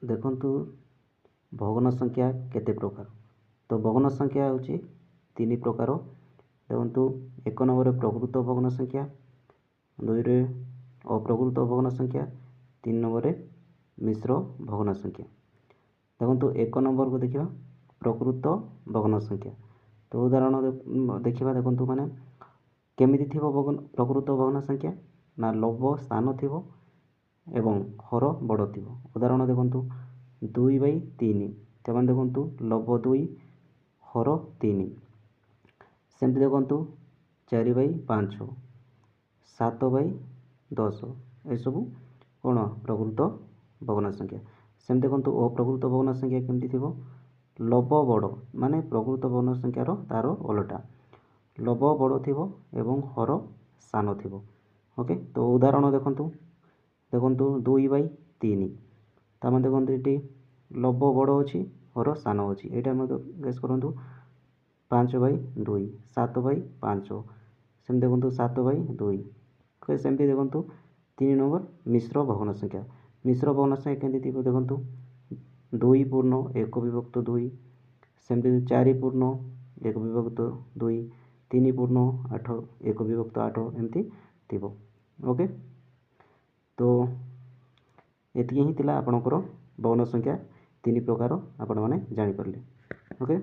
देखंतु भग्न संख्या केते प्रकार। तो भग्न संख्या होची तीन प्रकार। देखंतु एक नंबर प्रकृत भग्न संख्या, दुई रे अप्रकृत भग्न संख्या, तीन नंबर मिश्र भग्न संख्या। देखंतु एक नंबर को देखिबा प्रकृत भग्न संख्या। तो उदाहरण देखिबा देखंतु माने केमिति थिबो प्रकृत भग्न संख्या ना लव स्थान थिबो एवं हर बड़ थिबो। उदाहरण देखंतु 2/3 तेमन देखंतु लव 2 हर 3। सेमति देखंतु 4/5 7/10 ए सब कोन प्रकृत भग्न संख्या। सेमति देखंतु अप्रकृत भग्न संख्या केमति थिबो लव बड़ माने प्रकृत भग्न संख्यार तार उल्टा लव बड़ थिबो एवं हर सान थिबो। ओके तो उदाहरण देखंतु 2/3 तामे देखंतु एटी लव बड़ अछि हर सान अछि। एटा मते गेस करंतु 5/2 7/5 सेम देखंतु 7/2। ओके सेमति देखंतु 3 नंबर मिश्र भग्न संख्या। मिश्र भग्न संख्या केमति थिबो देखंतु 2 पूर्ण 1 विभक्त 2 सेमति 4 पूर्ण 1 विभक्त 2 3 पूर्ण 8 1 विभक्त 8 एमति थिबो। ओके तो एतिକି ହିଁ ଥିଲା ଆପଣଙ୍କର ଭଗ୍ନ ସଂଖ୍ୟା तीन प्रकार आपण मैंने जानी पारे। ओके।